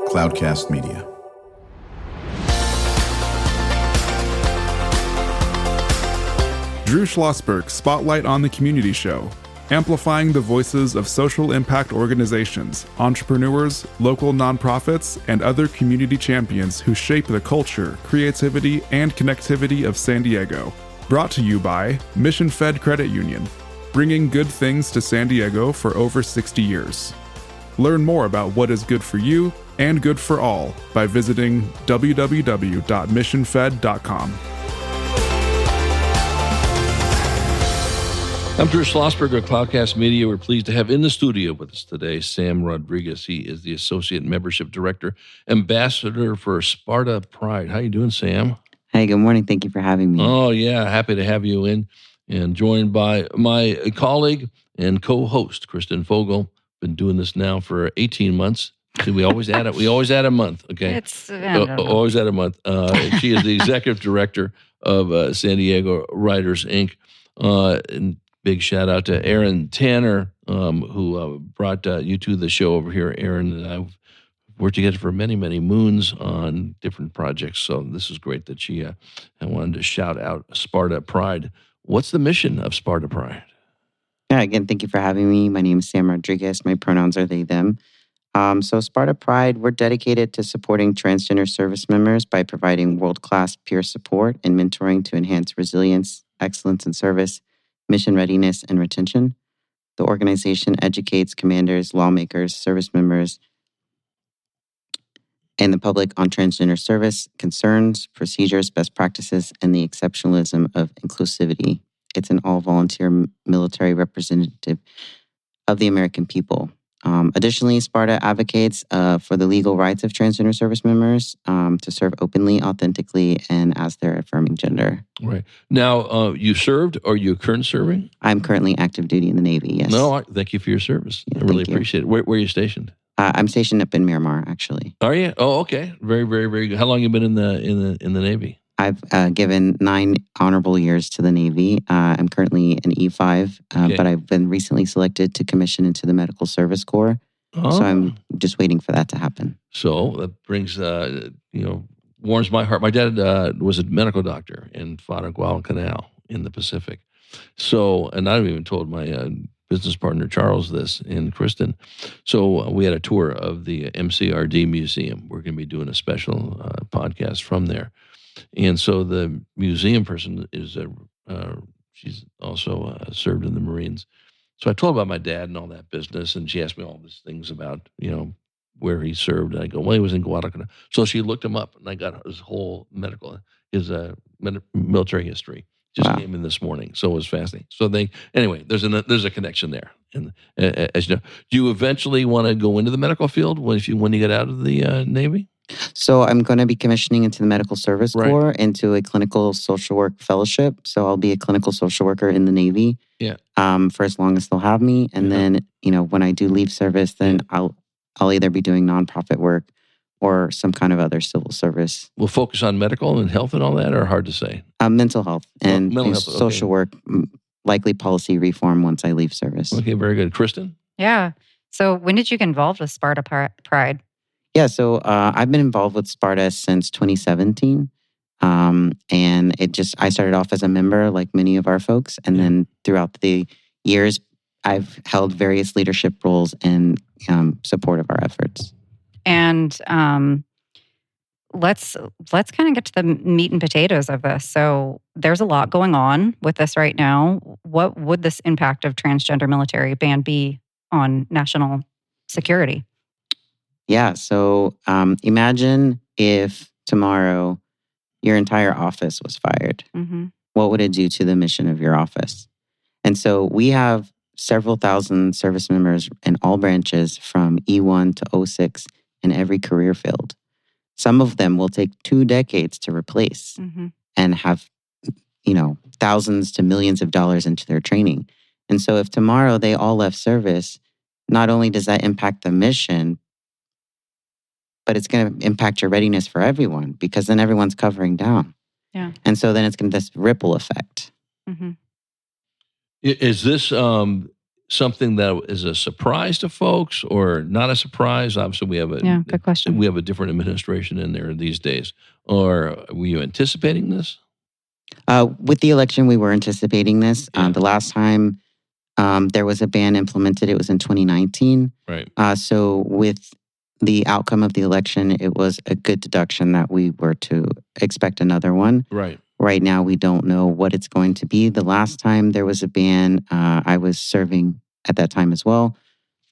Cloudcast Media. Drew Schlosberg Spotlight on the Community Show, amplifying the voices of social impact organizations, entrepreneurs, local nonprofits, and other community champions who shape the culture, creativity, and connectivity of San Diego. Brought to you by Mission Fed Credit Union, bringing good things to San Diego for over 60 years. Learn more about what is good for you and good for all by visiting www.missionfed.com. I'm Drew Schlosberg of Cloudcast Media. We're pleased to have in the studio with us today Sam Rodriguez. He is the Associate Membership Director, Ambassador for SPARTA Pride. How you doing, Sam? Hey, good morning. Thank you for having me. Oh, yeah. Happy to have you in and joined by my colleague and co-host, Kristen Fogel. Been doing this now for 18 months. See, we always add it. We always add a month, okay? It's always add a month. She is the Executive Director of San Diego Writers, Inc., and big shout out to Aaron Tanner, who brought you to the show over here. Aaron and I've worked together for many, many moons on different projects. So this is great that she, I wanted to shout out SPARTA Pride. What's the mission of SPARTA Pride? Yeah, again, thank you for having me. My name is Sam Rodriguez. My pronouns are they, them. So SPARTA Pride, we're dedicated to supporting transgender service members by providing world-class peer support and mentoring to enhance resilience, excellence in service, mission readiness, and retention. The organization educates commanders, lawmakers, service members, and the public on transgender service concerns, procedures, best practices, and the exceptionalism of inclusivity. It's an all-volunteer military representative of the American people. Additionally, SPARTA advocates for the legal rights of transgender service members to serve openly, authentically, and as their affirming gender. Right. Now, you served, or you current serving? I'm currently active duty in the Navy, yes. No, thank you for your service. Yeah, I really thank you. appreciate it. Where are you stationed? I'm stationed up in Miramar, actually. Are you? Oh, okay. Very, very, very good. How long have you been in the Navy? I've given 9 honorable years to the Navy. I'm currently an E5, Okay. but I've been recently selected to commission into the Medical Service Corps. Oh. So I'm just waiting for that to happen. So that brings, warms my heart. My dad was a medical doctor and fought on Guadalcanal in the Pacific. So, and I've even told my business partner Charles this and Kristen. So we had a tour of the MCRD Museum. We're going to be doing a special podcast from there. And so the museum person is she's also served in the Marines. So I told her about my dad and all that business, and she asked me all these things about, where he served. And I go, well, he was in Guadalcanal. So she looked him up, and I got his whole military history. Just came in this morning, so it was fascinating. So anyway, there's a connection there. And as you know, do you eventually want to go into the medical field when you get out of the Navy? So I'm going to be commissioning into the Medical Service Right. Corps, into a clinical social work fellowship. So I'll be a clinical social worker in the Navy. Yeah. For as long as they'll have me, and then when I do leave service, then I'll either be doing nonprofit work or some kind of other civil service. We'll focus on medical and health and all that, or hard to say? Mental health and mental health, social work, likely policy reform once I leave service. Okay, very good. Kristen? Yeah. So when did you get involved with SPARTA Pride? Yeah, so I've been involved with SPARTA since 2017. And I started off as a member like many of our folks. And then throughout the years, I've held various leadership roles in support of our efforts. And let's kind of get to the meat and potatoes of this. So there's a lot going on with this right now. What would this impact of transgender military ban be on national security? Yeah, so imagine if tomorrow your entire office was fired. Mm-hmm. What would it do to the mission of your office? And so we have several thousand service members in all branches from E1 to 06 in every career field. Some of them will take 2 decades to replace and have, thousands to millions of dollars into their training. And so if tomorrow they all left service, not only does that impact the mission, but it's going to impact your readiness for everyone, because then everyone's covering down. Yeah. And so then it's going to this ripple effect. Mm-hmm. Is this something that is a surprise to folks or not a surprise? Obviously, Good question. we have a different administration in there these days. Or were you anticipating this? With the election, we were anticipating this. Yeah. The last time there was a ban implemented, it was in 2019. Right. So with the outcome of the election, it was a good deduction that we were to expect another one. Right. Right now, we don't know what it's going to be. The last time there was a ban, I was serving at that time as well.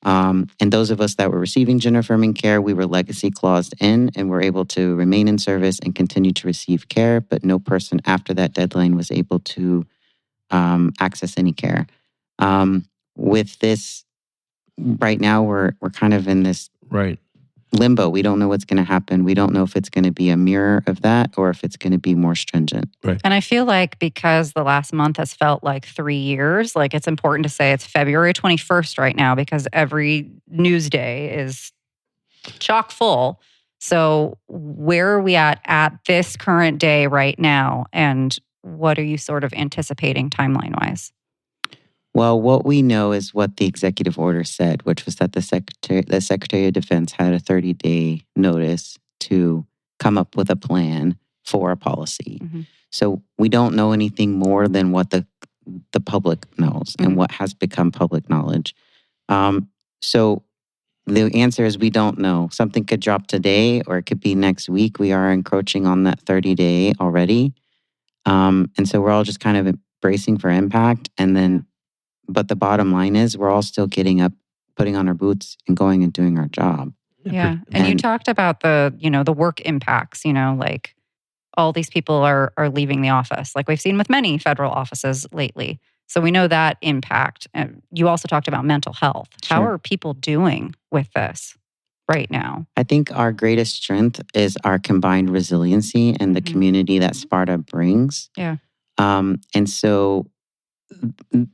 And those of us that were receiving gender affirming care, we were legacy claused in and were able to remain in service and continue to receive care. But no person after that deadline was able to access any care. With this, right now, we're kind of in this Right. limbo. We don't know what's going to happen. We don't know if it's going to be a mirror of that or if it's going to be more stringent. Right. And I feel like because the last month has felt like 3 years, like it's important to say it's February 21st right now because every news day is chock full. So where are we at this current day right now? And what are you sort of anticipating timeline-wise? Well, what we know is what the executive order said, which was that the Secretary of Defense had a 30-day notice to come up with a plan for a policy. Mm-hmm. So we don't know anything more than what the public knows and what has become public knowledge. So the answer is we don't know. Something could drop today or it could be next week. We are encroaching on that 30-day already. And so we're all just kind of bracing for impact. But the bottom line is we're all still getting up, putting on our boots and going and doing our job. Yeah. And you talked about the work impacts, like all these people are leaving the office, like we've seen with many federal offices lately. So we know that impact. And you also talked about mental health. How Sure. are people doing with this right now? I think our greatest strength is our combined resiliency and the community that SPARTA brings. Yeah. And so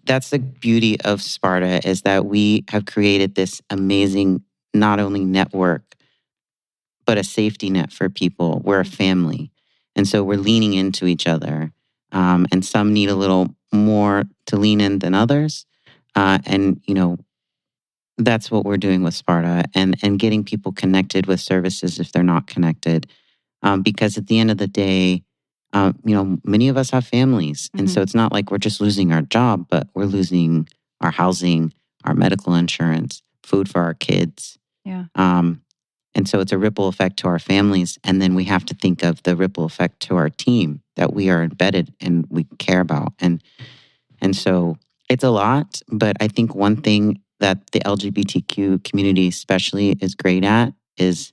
that's the beauty of SPARTA is that we have created this amazing, not only network, but a safety net for people. We're a family. And so we're leaning into each other. And some need a little more to lean in than others. That's what we're doing with SPARTA and getting people connected with services if they're not connected. Because at the end of the day, many of us have families. And so it's not like we're just losing our job, but we're losing our housing, our medical insurance, food for our kids. Yeah. And so it's a ripple effect to our families. And then we have to think of the ripple effect to our team that we are embedded and we care about. And so it's a lot, but I think one thing that the LGBTQ community especially is great at is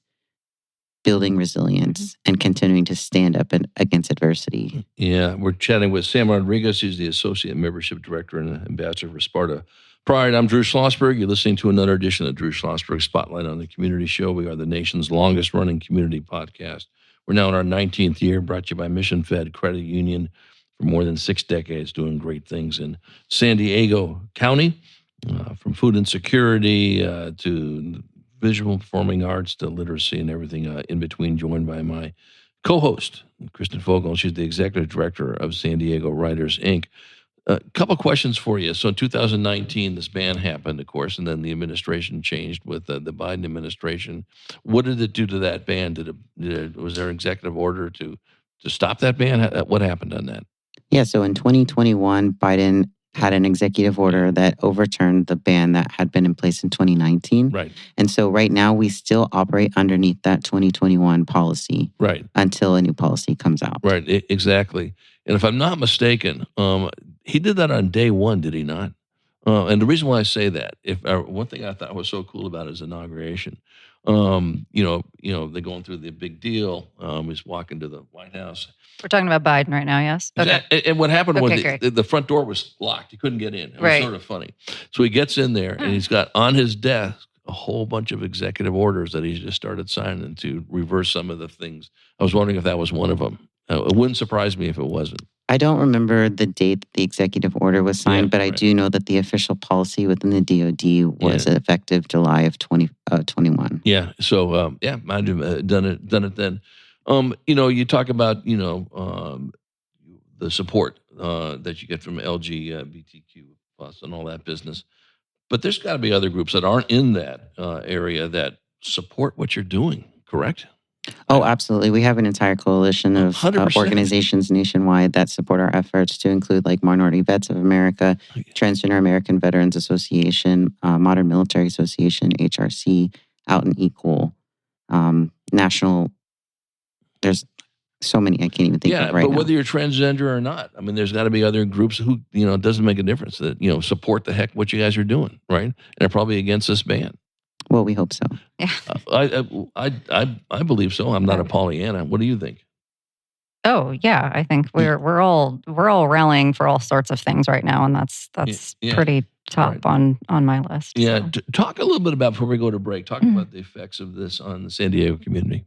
building resilience and continuing to stand up against adversity. Yeah, we're chatting with Sam Rodriguez. He's the Associate Membership Director and Ambassador for SPARTA Pride. I'm Drew Schlosberg. You're listening to another edition of Drew Schlosberg Spotlight on the Community Show. We are the nation's longest-running community podcast. We're now in our 19th year, brought to you by Mission Fed Credit Union for more than 6 decades, doing great things in San Diego County, from food insecurity to visual performing arts to literacy and everything in between, joined by my co-host, Kristen Fogel. She's the executive director of San Diego Writers, Inc. A couple questions for you. So in 2019, this ban happened, of course, and then the administration changed with the Biden administration. What did it do to that ban? Was there an executive order to stop that ban? What happened on that? Yeah, so in 2021, Biden had an executive order that overturned the ban that had been in place in 2019. Right. And so right now we still operate underneath that 2021 policy. Right. Until a new policy comes out. Right, exactly. And if I'm not mistaken, he did that on day one, did he not? And the reason why I say that, one thing I thought was so cool about his inauguration, they're going through the big deal. He's walking to the White House. We're talking about Biden right now, yes? Okay. And what happened was great. the front door was locked. He couldn't get in. It was Right. sort of funny. So he gets in there, and he's got on his desk a whole bunch of executive orders that he just started signing to reverse some of the things. I was wondering if that was one of them. It wouldn't surprise me if it wasn't. I don't remember the date the executive order was signed, but I do know that the official policy within the DOD was effective July of 2021. Yeah. So, might have done it then. You talk about, the support that you get from LGBTQ plus and all that business. But there's got to be other groups that aren't in that area that support what you're doing, correct? Oh, absolutely. We have an entire coalition of 100%. Organizations nationwide that support our efforts, to include like Minority Vets of America, Transgender American Veterans Association, Modern Military Association, HRC, Out and Equal, National. There's so many I can't even think of right now. But whether you're transgender or not, I mean, there's got to be other groups who, it doesn't make a difference, that, support the heck what you guys are doing, right? And they're probably against this ban. Well, we hope so. Yeah. I believe so. I'm not a Pollyanna. What do you think? Oh yeah, I think we're all rallying for all sorts of things right now, and that's pretty top on my list. Yeah, so. Talk a little bit about, before we go to break, talk about the effects of this on the San Diego community.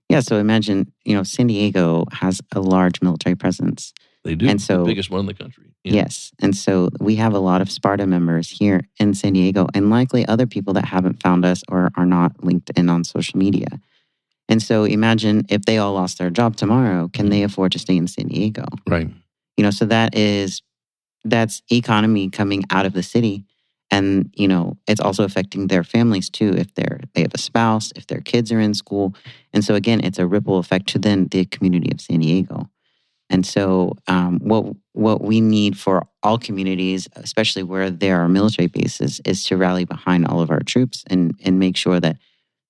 Yeah, so imagine, San Diego has a large military presence. They do, and so, the biggest one in the country. Yeah. Yes, and so we have a lot of SPARTA members here in San Diego, and likely other people that haven't found us or are not linked in on social media. And so imagine if they all lost their job tomorrow, can they afford to stay in San Diego? Right. So that's economy coming out of the city. And, it's also affecting their families too, if they have a spouse, if their kids are in school. And so again, it's a ripple effect to then the community of San Diego. And so what we need for all communities, especially where there are military bases, is to rally behind all of our troops and make sure that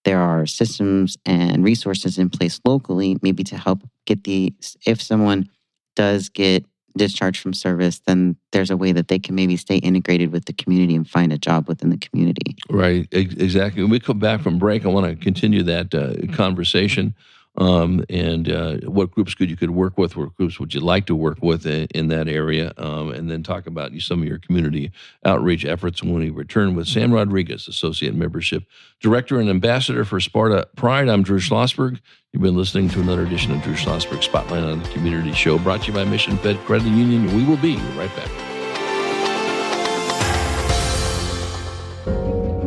there are systems and resources in place locally, maybe to help if someone does get discharged from service, then there's a way that they can maybe stay integrated with the community and find a job within the community. Right, exactly. When we come back from break, I want to continue that conversation. And what groups you could work with, what groups would you like to work with in that area, and then talk about some of your community outreach efforts when we return with Sam Rodriguez, Associate Membership Director and Ambassador for SPARTA Pride. I'm Drew Schlosberg. You've been listening to another edition of Drew Schlosberg Spotlight on the Community Show, brought to you by Mission Fed Credit Union. We will be right back.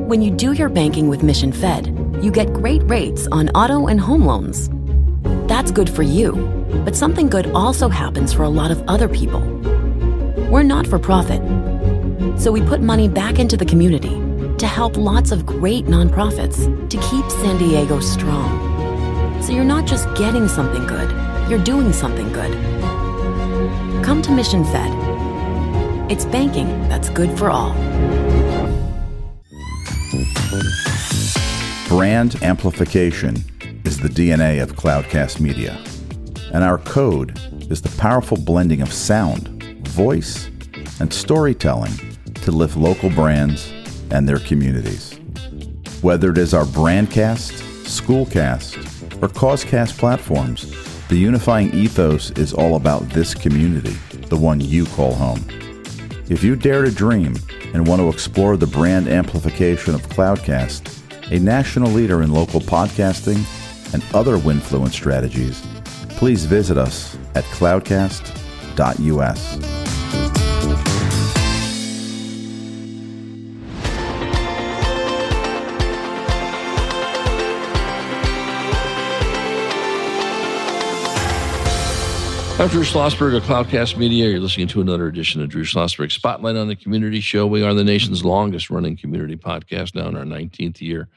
When you do your banking with Mission Fed, you get great rates on auto and home loans. That's good for you, but something good also happens for a lot of other people. We're not for profit, so we put money back into the community to help lots of great nonprofits to keep San Diego strong. So you're not just getting something good, you're doing something good. Come to Mission Fed. It's banking that's good for all. Brand amplification is the DNA of Cloudcast Media, and our code is the powerful blending of sound, voice, and storytelling to lift local brands and their communities. Whether it is our Brandcast, Schoolcast, or Causecast platforms, the unifying ethos is all about this community, the one you call home. If you dare to dream and want to explore the brand amplification of Cloudcast, a national leader in local podcasting and other Winfluence strategies, please visit us at cloudcast.us. I'm Drew Schlosberg of Cloudcast Media. You're listening to another edition of Drew Schlosberg Spotlight on the Community Show. We are the nation's longest running community podcast, now in our 19th year.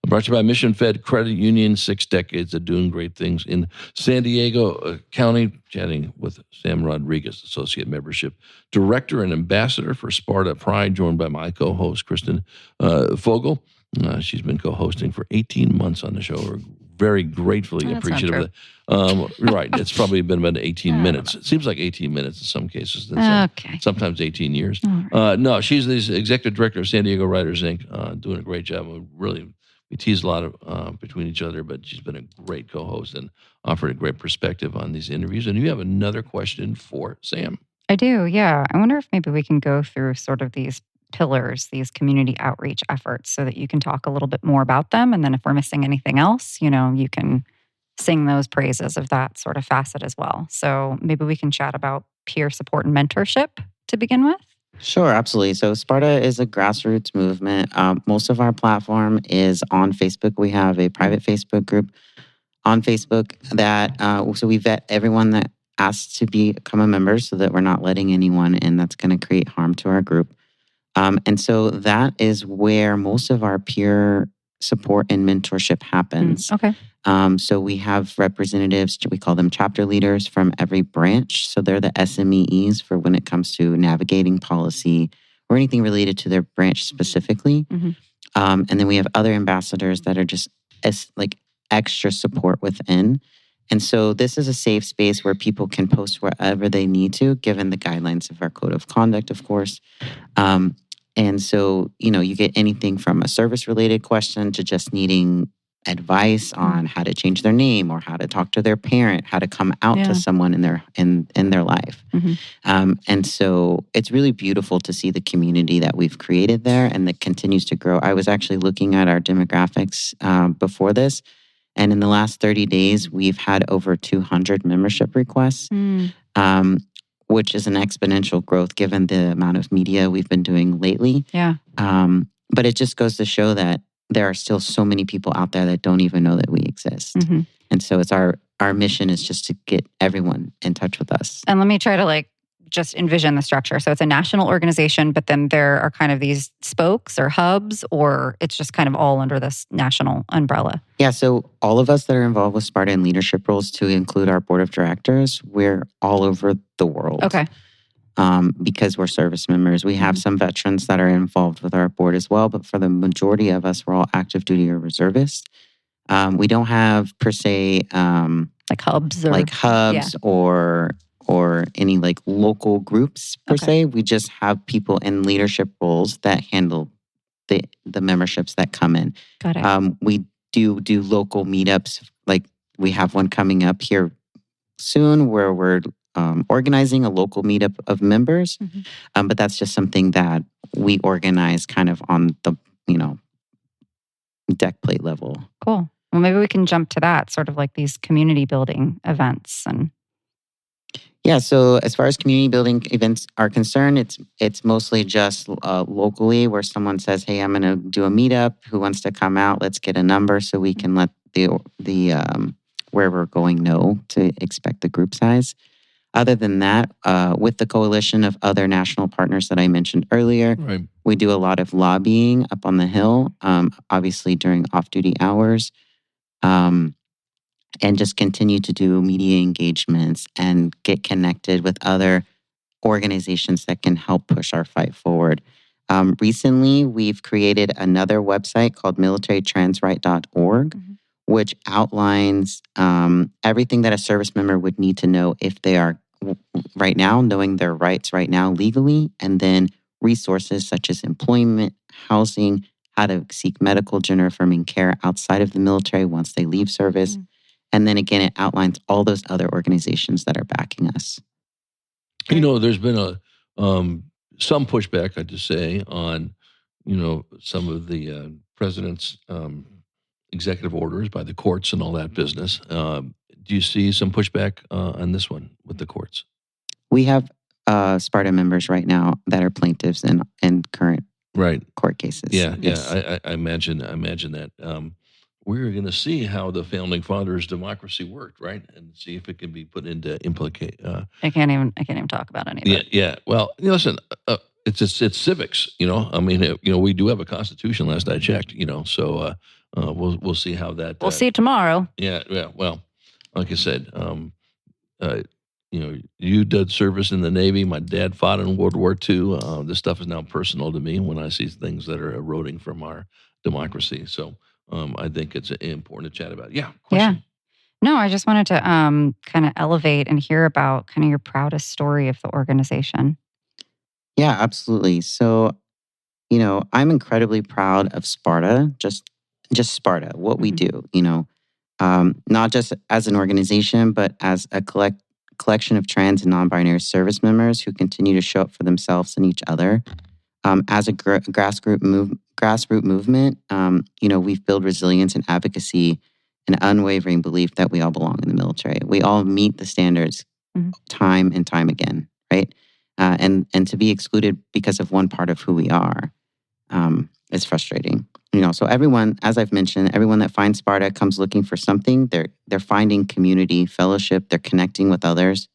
Brought to you by Mission Fed Credit Union, 6 decades of doing great things in San Diego County. Chatting with Sam Rodriguez, Associate Membership Director and Ambassador for SPARTA Pride, joined by my co-host, Kristen Fogel. She's been co-hosting for 18 months on the show. We're very gratefully appreciative of that. Right. It's probably been about 18 minutes. It seems like 18 minutes in some cases. Okay. Sometimes 18 years. Right. No, she's the Executive Director of San Diego Writers, Inc., doing a great job. We tease a lot of between each other, but she's been a great co-host and offered a great perspective on these interviews. And you have another question for Sam. I do, yeah. I wonder if maybe we can go through sort of these pillars, these community outreach efforts, so that you can talk a little bit more about them. And then if we're missing anything else, you can sing those praises of that sort of facet as well. So maybe we can chat about peer support and mentorship to begin with. Sure, absolutely. So SPARTA is a grassroots movement. Most of our platform is on Facebook. We have a private Facebook group on Facebook that, so we vet everyone that asks to become a member so that we're not letting anyone in that's going to create harm to our group. And so that is where most of our peer support and mentorship happens. Okay. So we have representatives, we call them chapter leaders from every branch. So they're the SMEs for when it comes to navigating policy or anything related to their branch specifically. Mm-hmm. And then we have other ambassadors that are just like extra support within. And so this is a safe space where people can post wherever they need to, given the guidelines of our code of conduct, of course. And so, you get anything from a service-related question to just needing advice on how to change their name or how to talk to their parent, how to come out to someone in their life. Mm-hmm. And so it's really beautiful to see the community that we've created there and that continues to grow. I was actually looking at our demographics before this, and in the last 30 days, we've had over 200 membership requests. Which is an exponential growth given the amount of media we've been doing lately. Yeah. But it just goes to show that there are still so many people out there that don't even know that we exist. Mm-hmm. And so it's our mission is just to get everyone in touch with us. And let me try to just envision the structure. So it's a national organization, but then there are kind of these spokes or hubs, or it's just kind of all under this national umbrella. Yeah, so all of us that are involved with SPARTA and leadership roles, to include our board of directors, we're all over the world. Okay. Because we're service members. We have some veterans that are involved with our board as well, but for the majority of us, we're all active duty or reservists. We don't have per se like hubs or any local groups per se. We just have people in leadership roles that handle the memberships that come in. Got it. We do local meetups. Like we have one coming up here soon where we're organizing a local meetup of members. But that's just something that we organize kind of on the, deck plate level. Cool. Well, maybe we can jump to that, sort of like these community building events. And yeah, so as far as community building events are concerned, it's mostly just locally where someone says, "Hey, I'm going to do a meetup. Who wants to come out? Let's get a number so we can let the where we're going know to expect the group size." Other than that, with the coalition of other national partners that I mentioned earlier, we do a lot of lobbying up on the Hill, obviously during off-duty hours, and just continue to do media engagements and get connected with other organizations that can help push our fight forward. Recently, we've created another website called militarytransright.org, which outlines everything that a service member would need to know if they are right now, knowing their rights right now legally, and then resources such as employment, housing, how to seek medical gender affirming care outside of the military once they leave service. And then again, it outlines all those other organizations that are backing us. There's been some pushback, I'd just say, on, some of the president's executive orders by the courts and all that business. Do you see some pushback on this one with the courts? We have SPARTA members right now that are plaintiffs in current court cases. Yeah, I imagine that. We're going to see how the founding fathers' democracy worked, right, and see if it can be put into implicate. I can't even talk about any of it. Yeah. Well, listen, it's civics. I mean, we do have a constitution. Last I checked. So we'll see how that. We'll see tomorrow. Yeah. Well, like I said, you did service in the Navy. My dad fought in World War II. This stuff is now personal to me when I see things that are eroding from our democracy. So I think it's important to chat about. Yeah. Question? Yeah. No, I just wanted to kind of elevate and hear about kind of your proudest story of the organization. Yeah, absolutely. So, I'm incredibly proud of SPARTA, just SPARTA, what we do, not just as an organization, but as a collection of trans and non-binary service members who continue to show up for themselves and each other. As a grassroots movement, we've built resilience and advocacy and unwavering belief that we all belong in the military. We all meet the standards time and time again, right? And to be excluded because of one part of who we are is frustrating. So everyone, as I've mentioned, everyone that finds SPARTA comes looking for something. They're finding community, fellowship. They're connecting with others.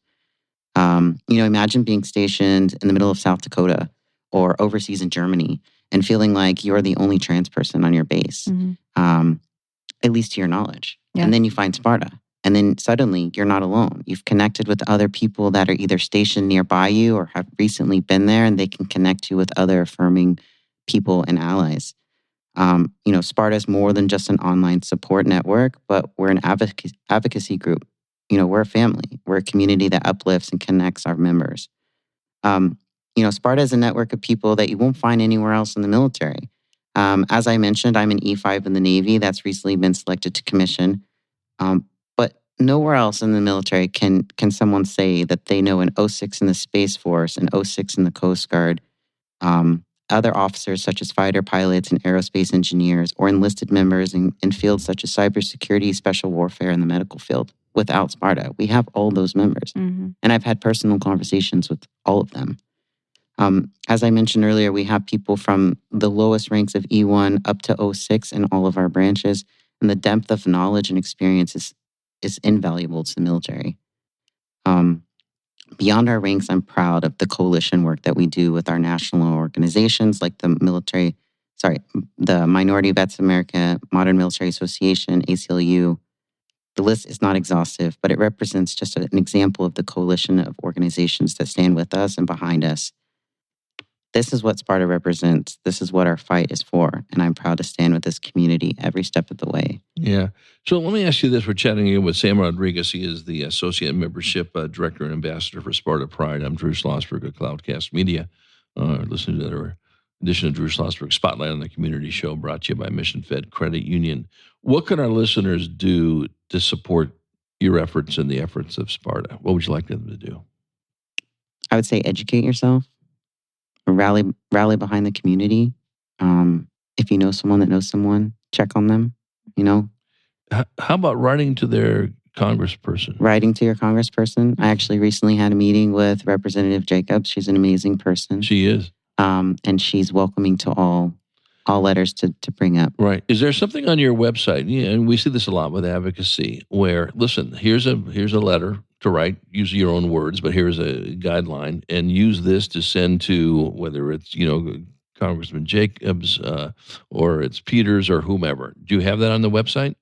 Imagine being stationed in the middle of South Dakota or overseas in Germany and feeling like you're the only trans person on your base, at least to your knowledge. Yeah. And then you find SPARTA. And then suddenly you're not alone. You've connected with other people that are either stationed nearby you or have recently been there, and they can connect you with other affirming people and allies. SPARTA is more than just an online support network, but we're an advocacy group. We're a family. We're a community that uplifts and connects our members. SPARTA is a network of people that you won't find anywhere else in the military. As I mentioned, I'm an E5 in the Navy that's recently been selected to commission. But nowhere else in the military can someone say that they know an 06 in the Space Force, an 06 in the Coast Guard, other officers such as fighter pilots and aerospace engineers, or enlisted members in fields such as cybersecurity, special warfare, and the medical field. Without SPARTA, we have all those members. And I've had personal conversations with all of them. As I mentioned earlier, we have people from the lowest ranks of E1 up to 06 in all of our branches, and the depth of knowledge and experience is invaluable to the military. Beyond our ranks, I'm proud of the coalition work that we do with our national organizations like the Minority Vets America, Modern Military Association, ACLU. The list is not exhaustive, but it represents just an example of the coalition of organizations that stand with us and behind us. This is what SPARTA represents. This is what our fight is for. And I'm proud to stand with this community every step of the way. Yeah. So let me ask you this. We're chatting here with Sam Rodriguez. He is the Associate Membership Director and Ambassador for SPARTA Pride. I'm Drew Schlosberg of Cloudcast Media. Listening to our edition of Drew Schlosberg Spotlight on the Community Show, brought to you by Mission Fed Credit Union. What can our listeners do to support your efforts and the efforts of SPARTA? What would you like them to do? I would say educate yourself. Rally behind the community. If you know someone that knows someone, check on them, How about writing to their congressperson? Writing to your congressperson. I actually recently had a meeting with Representative Jacobs. She's an amazing person. She is. And she's welcoming to all letters to bring up. Right. Is there something on your website? Yeah, and we see this a lot with advocacy where, listen, here's a letter to write, use your own words, but here's a guideline, and use this to send to whether it's, Congressman Jacobs or it's Peters or whomever. Do you have that on the website?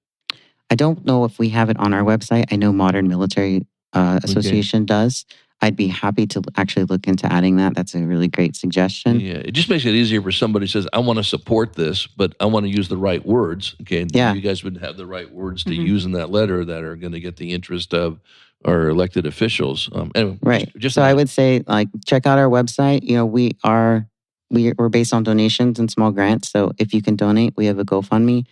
I don't know if we have it on our website. I know Modern Military Association does. I'd be happy to actually look into adding that. That's a really great suggestion. Yeah, it just makes it easier for somebody who says, I want to support this, but I want to use the right words. Okay, and you guys would have the right words to use in that letter that are going to get the interest of our elected officials. Anyway, right. So I would say, check out our website. We're based on donations and small grants. So if you can donate, we have a GoFundMe.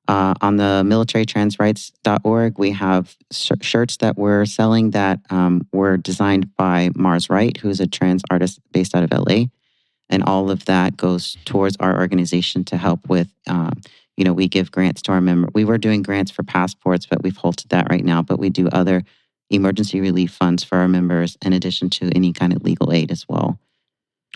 On the militarytransrights.org, we have shirts that we're selling that were designed by Mars Wright, who's a trans artist based out of LA. And all of that goes towards our organization to help with, we give grants to our members. We were doing grants for passports, but we've halted that right now. But we do other emergency relief funds for our members, in addition to any kind of legal aid as well.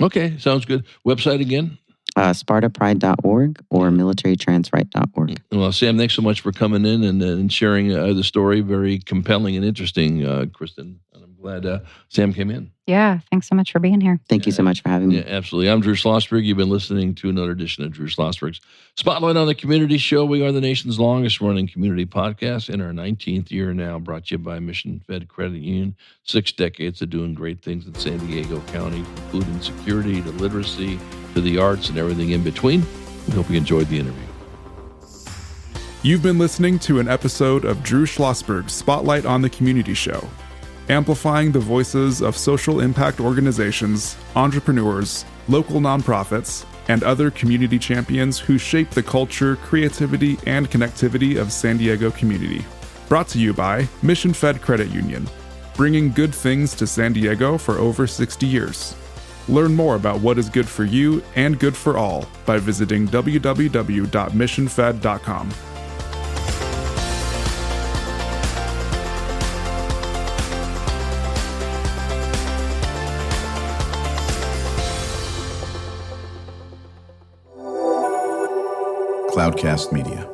Okay, sounds good. Website again? SPARTApride.org or militarytransright.org. Well, Sam, thanks so much for coming in and sharing the story. Very compelling and interesting, Kristen. And I'm glad Sam came in. Yeah, thanks so much for being here. Thank you so much for having me. Yeah, absolutely. I'm Drew Schlosberg. You've been listening to another edition of Drew Schlosberg's Spotlight on the Community Show. We are the nation's longest running community podcast in our 19th year now, brought to you by Mission Fed Credit Union. 6 decades of doing great things in San Diego County, from food insecurity to literacy to the arts and everything in between. We hope you enjoyed the interview. You've been listening to an episode of Drew Schlosberg's Spotlight on the Community Show, amplifying the voices of social impact organizations, entrepreneurs, local nonprofits, and other community champions who shape the culture, creativity, and connectivity of San Diego community. Brought to you by Mission Fed Credit Union, bringing good things to San Diego for over 60 years. Learn more about what is good for you and good for all by visiting www.missionfed.com. Cloudcast Media.